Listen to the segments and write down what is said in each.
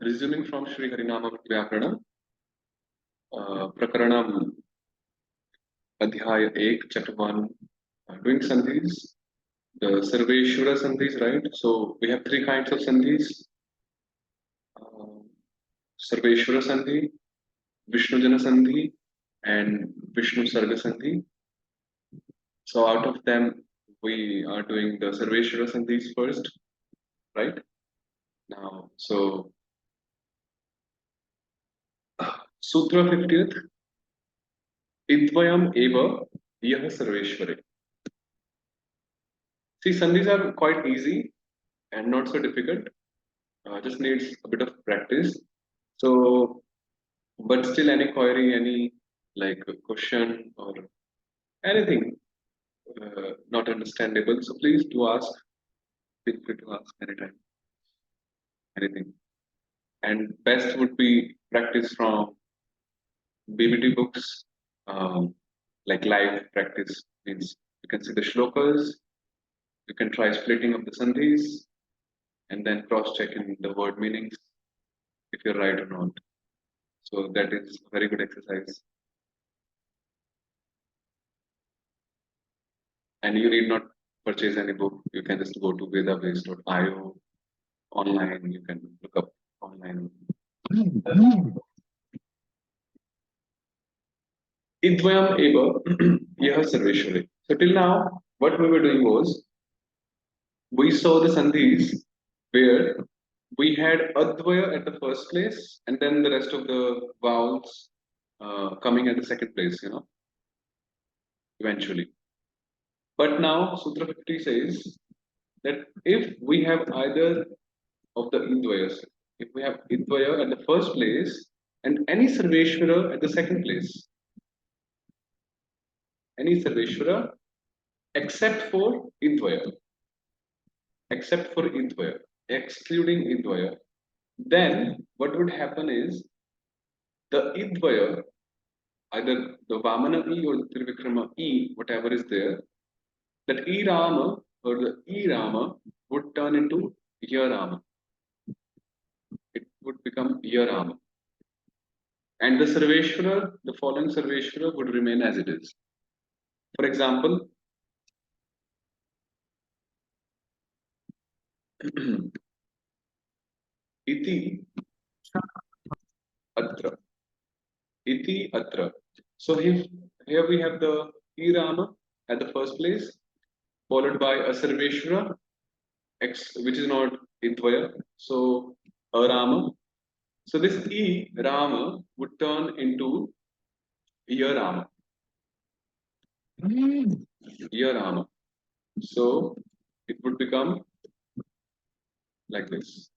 Resuming from Shri Harinama Vyakarana, Prakaranam Adhyaya 1, Chapter 1, doing sandhis, the Sarveshwara sandhis, right? So we have three kinds of sandhis: uh, Sarveshwara sandhi, Vishnu Jana sandhi, and Vishnu Sarga sandhi. So out of them, we are doing the Sarveshwara sandhis first, right? Now, so Sutra 50th, Idvayam eva yah Sarveshware. See, sandhis are quite easy and not so difficult. Just needs a bit of practice. So, but still, any query, any like question or anything not understandable, so please do ask. Feel free to ask anytime, anything. And best would be practice from BBT books, like live practice means you can see the shlokas, you can try splitting up the sandhis, and then cross checking the word meanings if you're right or not. So that is a very good exercise. And you need not purchase any book. You can just go to vedabase.io online. You can look up online. Idvayam eva yah sarveshware. So till now, what we were doing was we saw the sandhis where we had advaya at the first place and then the rest of the vowels coming at the second place, eventually. But now Sutra 50 says that if we have either of the Idvayas, if we have Idvaya at the first place and any Sarveshwara at the second place, any Sarveshwara except for Idvaya, excluding Idvaya, then what would happen is the Idvaya, either the Vamana E or the Trivikrama E, whatever is there, that E Rama or the E Rama would turn into Ya Rama. It would become Ya Rama. And the Sarveshwara, the following Sarveshwara would remain as it is. For example, iti atra, iti atra. So here we have the Irama at the first place, followed by a Sarveshwara, which is not Idvaya. So Arama. So this E Rama would turn into Ya Rama. Ya Rama. So it would become like this.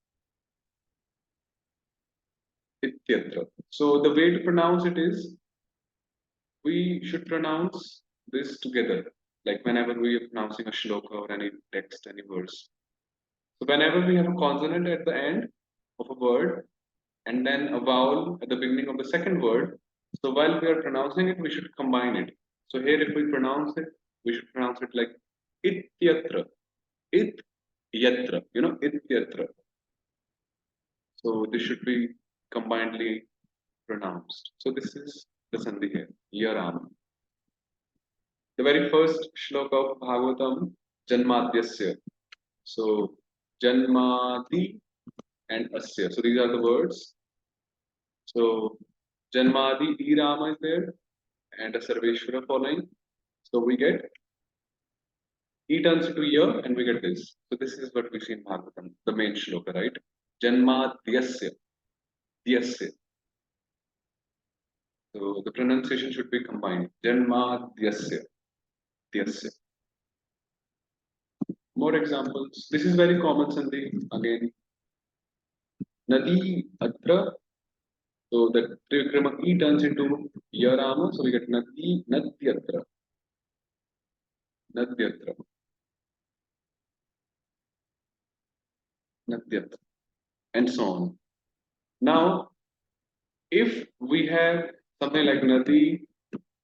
Ityatra. So the way to pronounce it is we should pronounce this together. Like whenever we are pronouncing a shloka or any text, any verse. So whenever we have a consonant at the end of a word and then a vowel at the beginning of the second word, so while we are pronouncing it, we should combine it. So here if we pronounce it, we should pronounce it like ityatra, ityatra, ityatra. So this should be combinedly pronounced. So this is the sandhi here, Yaram. The very first shloka of Bhagavatam, Janmadhyasya. So Janmadi and Asya. So these are the words. So Janmadi, Irama is there, and a Sarveshwara following. So we get E turns into Ya, and we get this. So this is what we see in Bhagavatam, the main shloka, right? Janmadhyasya, Dyasya. So the pronunciation should be combined. Janmadhyasya, Dyasya. More examples. This is very common sandhi again. Nadi Atra. So that Trivikrama E turns into Yarama. So we get Nadi Nadyatra. Nadyatra. Nadyatra. And so on. Now, if we have something like Nadi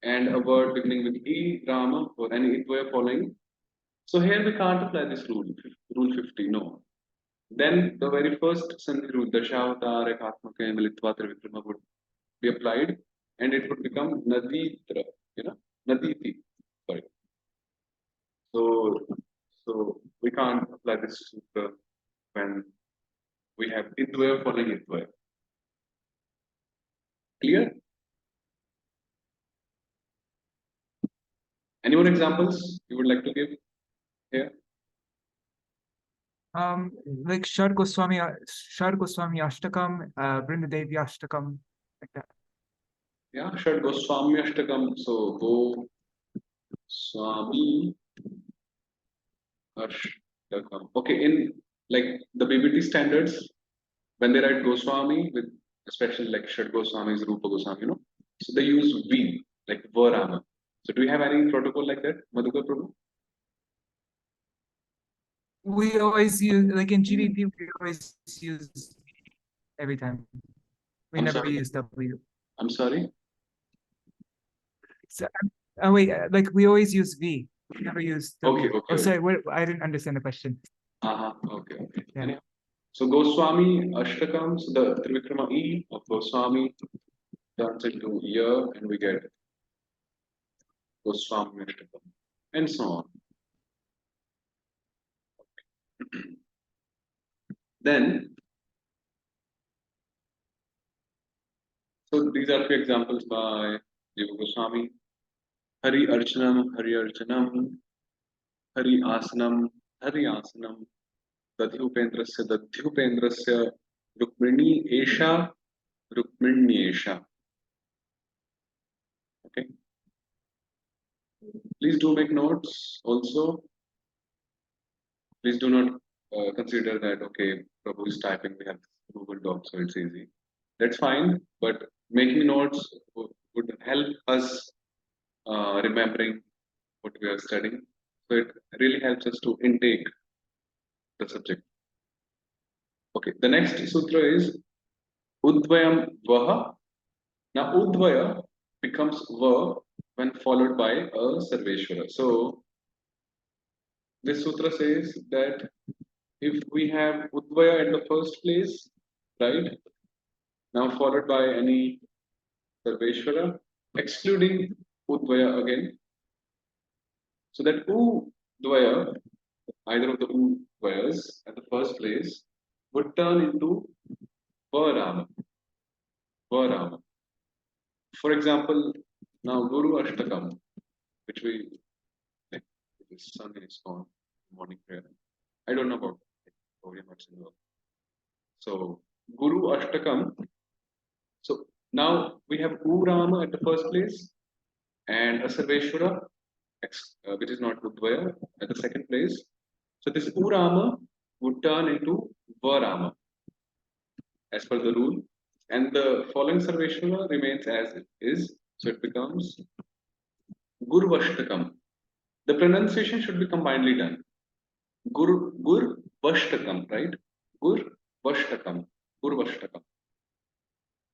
and a word beginning with E, Rama, or any Idvaya following, so here we can't apply this rule 50, no. Then the very first Sandhi root, Dashavata, Rekatmaka, Militva, Trivikrama would be applied and it would become Naditra, Naditi. Sorry. So, so we can't apply this sutra when we have Idvaya following Idvaya. Clear? Any more examples you would like to give here? Like Shad Goswami Ashtakam, Vrindadevi Ashtakam, like that. Yeah, Shad Goswami Ashtakam. So Goswami Ashtakam. Okay, in like the BBT standards, when they write Goswami with especially like Shad Goswami's Rupa Goswami, so they use V like Varama. So do you have any protocol like that, Madhukar Prabhu? We always use, like in GBP, we always use every time. We I'm never sorry. use W. I'm sorry. So, oh wait, like we always use V. We never use W. Okay. Oh, sorry, what, I didn't understand the question. Okay. Yeah. Anyhow. So Goswami Ashtakam, so the Trivikrama E of Goswami turns into year and we get Goswami Ashtakam and so on. Then, so these are few examples by Jiva Goswami. Hari Archanam, Hari Archanam, Hari Asanam, Hari Asanam, Dadhyupendrasya, Dadhyupendrasya, Rukmini Esha, Rukmini Esha. Okay. Please do make notes also. Please do not consider that, okay, Prabhu is typing, we have Google Docs, so it's easy. That's fine, but making notes would help us remembering what we are studying. So it really helps us to intake the subject. Okay, the next sutra is Udvayam Vaha. Now, Udvaya becomes Va when followed by a Sarveshwara. So, this sutra says that if we have Udvaya at the first place, right, now followed by any Sarveshwara, excluding Udvaya again, so that Udvaya, either of the Udvayas at the first place, would turn into Varama. Varama. For example, now Guru Ashtakam, which we like, this Sunday is called morning prayer. I don't know about Gauriya Math's involved. So Guru Ashtakam. So now we have Urama at the first place and a Sarveshwara, which is not Udvaya, at the second place. So this Urama would turn into Varama as per the rule, and the following Sarveshwara remains as it is. So it becomes Gurvashtakam. The pronunciation should be combinedly done. Gur Vashtakam, right? Gur Vashtakam. Gur Vashtakam.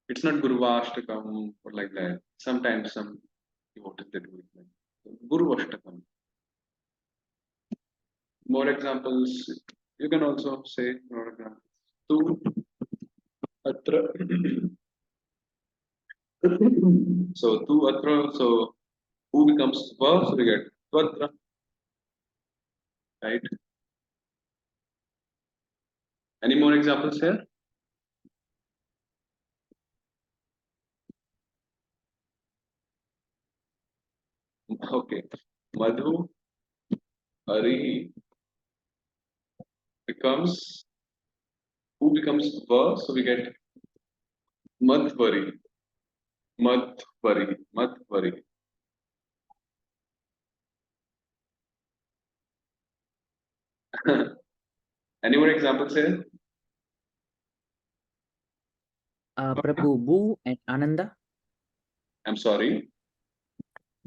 It's not Gurvashtakam or like that. Sometimes some devotees they do it like Gurvashtakam. More examples. You can also say more examples. Tu atra. So tu atra. So who becomes va? So we get tvatra, right? Any more examples here? Okay. Madhu, Ari becomes who becomes va? So we get Madhvari. Madhvari. Madhvari. Any more examples here? Prabhu, Bhu and Ananda. I'm sorry.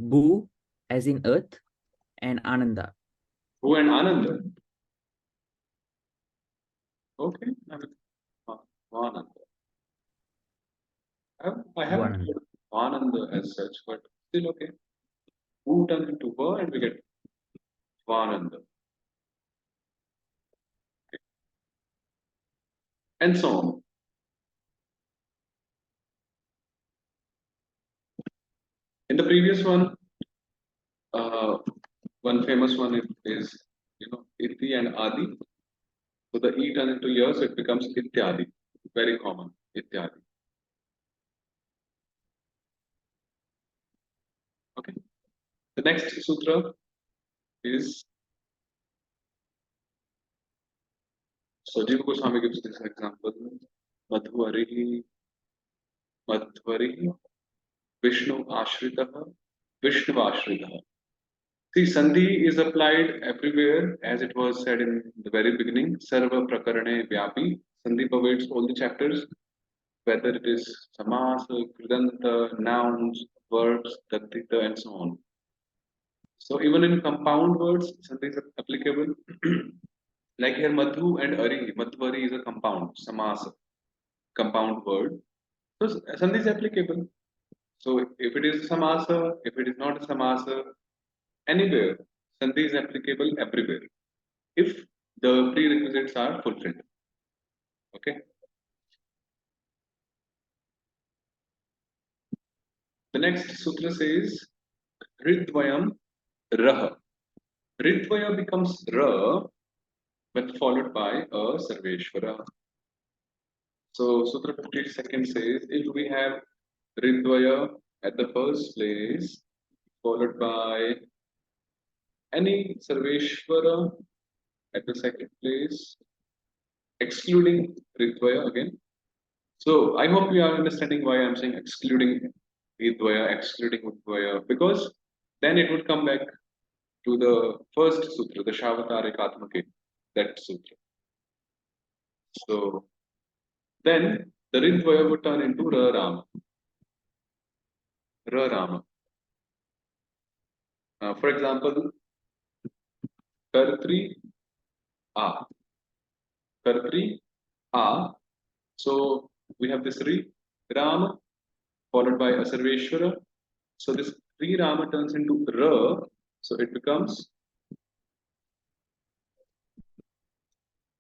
Bhu as in earth and Ananda. Who and Ananda? Okay. Ananda. I haven't Vananda. heard Ananda as such, but still okay. Who turns into va and we get Vananda. and so on. In the previous one, one famous one is iti and adi. So the e turns into ya, so it becomes ityadi. Very common, ityadi. Okay. The next sutra is, so Jiva Goswami gives this example: Madhvari, Madhvari, Vishnu Ashritaha, Vishnu Ashritaha. See, Sandhi is applied everywhere, as it was said in the very beginning. Sarva Prakarane Vyapi. Sandhi pervades all the chapters, whether it is samasa, kridanta, nouns, verbs, tattita, and so on. So even in compound words, Sandhi is applicable. Like here, Madhu and Ari. Madhvari is a compound, samasa, compound word. So Sandhi is applicable. So if it is samasa, if it is not a samasa, anywhere, Sandhi is applicable everywhere, if the prerequisites are fulfilled. Okay. The next sutra says Ridvayam Rah. Ridvaya becomes Ra when followed by a Sarveshvara. So Sutra 52nd says if we have Ridvaya at the first place followed by any Sarveshvara at the second place, excluding Ridvaya again. So I hope you are understanding why I'm saying excluding Vidvaya, excluding Udvaya, because then it would come back to the first sutra, the Shavatare Katmake, that sutra. So then the Ridvaya would turn into Ra Rama. Ra Rama. For example, Kartri A. Kartri A. So we have this Ri Rama followed by Asarveshwara. So this Ri Rama turns into Ra. So it becomes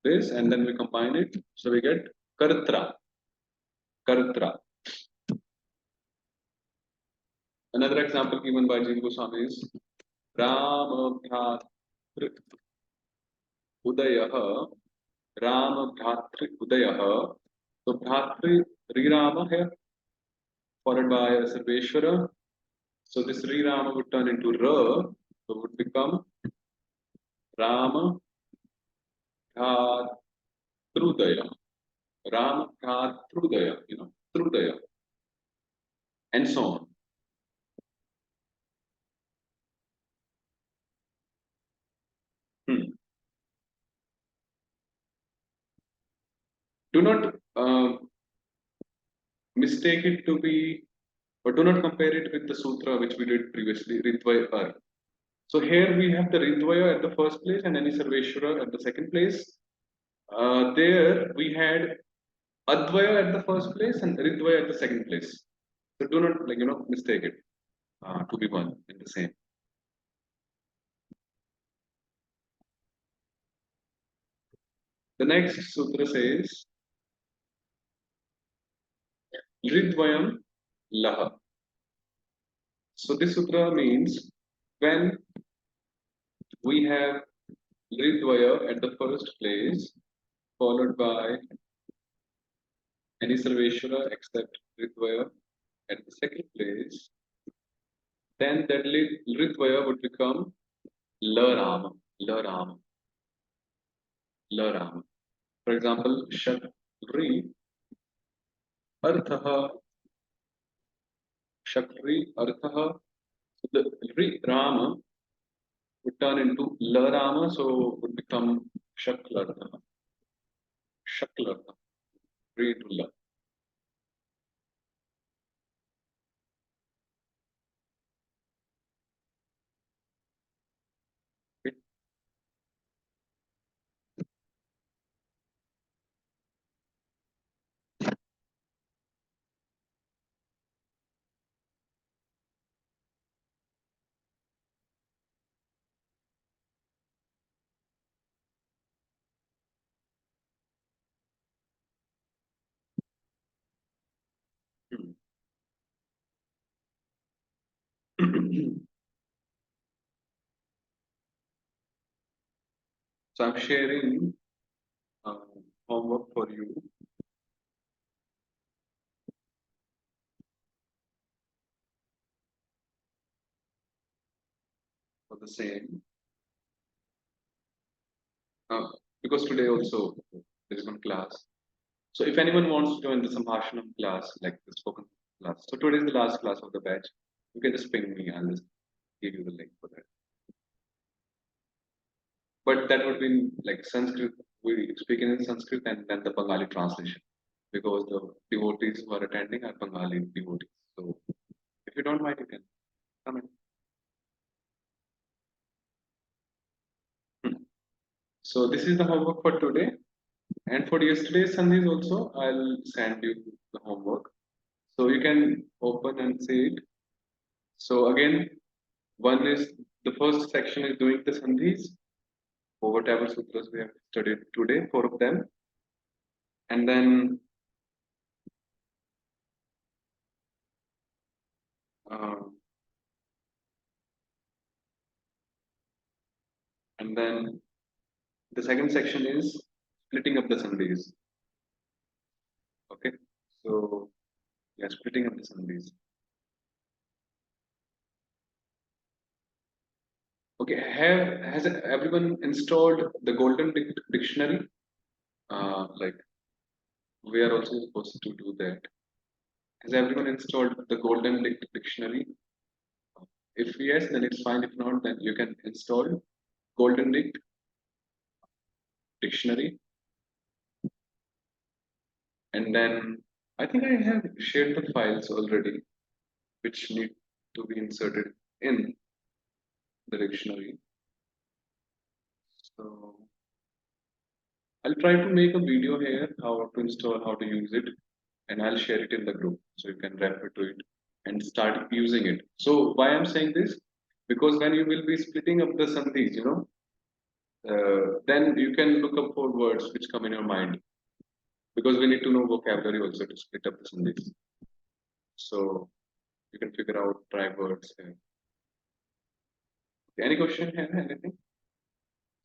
this, and then we combine it. So we get Kartra. Kartra. Another example given by Jiva Goswami is Ramabhyatri Udayaha. Ramabhyatri Udayaha. So Bhyatri Rirama here, followed by Sarveshwara. So this Rirama would turn into Ra, so would become Rama Bhyatrudaya. Rama Bhyatrudaya, Trudaya, and so on. Hmm. Do not mistake it to be, or do not compare it with the sutra which we did previously, Ritvaya. So here we have the Ritvaya at the first place and any Sarveshwara at the second place. There we had Advaya at the first place and Ritvaya at the second place. So do not mistake it to be one and the same. The next sutra says Ridvayam Laha. So this sutra means when we have Ridvaya at the first place, followed by any Sarveshwara except Ridvaya at the second place, then that Ritvaya would become La Rama, La Rama, La Rama. For example, Shakri Arthaha, Shakri Arthaha. So the Rama would turn into La Rama, so would become Shaklartha, Shaklartha, Re to La. Okay. So I'm sharing homework for you. For the same. Because today also there is one class. So if anyone wants to join the Sambhashanam class, like the spoken class, so today is the last class of the batch. You can just ping me. I'll just give you the link for that. But that would be like Sanskrit. We speak in Sanskrit and then the Bengali translation, because the devotees who are attending are Bengali devotees. So if you don't mind, you can come in. So this is the homework for today. And for yesterday's Sandhis also, I'll send you the homework. So you can open and see it. So again, one is the first section is doing the Sandhis for whatever sutras we have studied today, 4 of them. And then uh, the second section is splitting up the Sandhis. Okay. So yeah, splitting up the Sandhis. Okay, has everyone installed the Golden Dictionary? Like we are also supposed to do that. Has everyone installed the Golden Dictionary? If yes, then it's fine. If not, then you can install Golden Dictionary. And then I think I have shared the files already, which need to be inserted in the dictionary. So I'll try to make a video here, how to install, how to use it, and I'll share it in the group so you can refer to it and start using it. So why I'm saying this? Because when you will be splitting up the sandhis, then you can look up for words which come in your mind, because we need to know vocabulary also to split up the sandhis. So you can figure out try words here. Okay, any question here? Anything?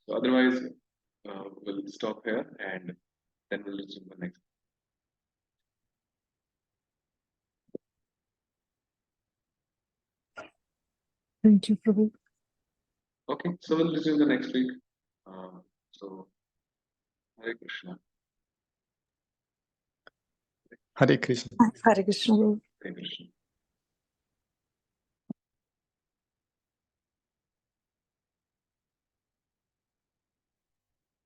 So otherwise, we'll stop here and then we'll resume the next. Thank you, Prabhu. Okay, so we'll resume the next week. So Hare Krishna. Hare Krishna. Hare Krishna. Hare Krishna.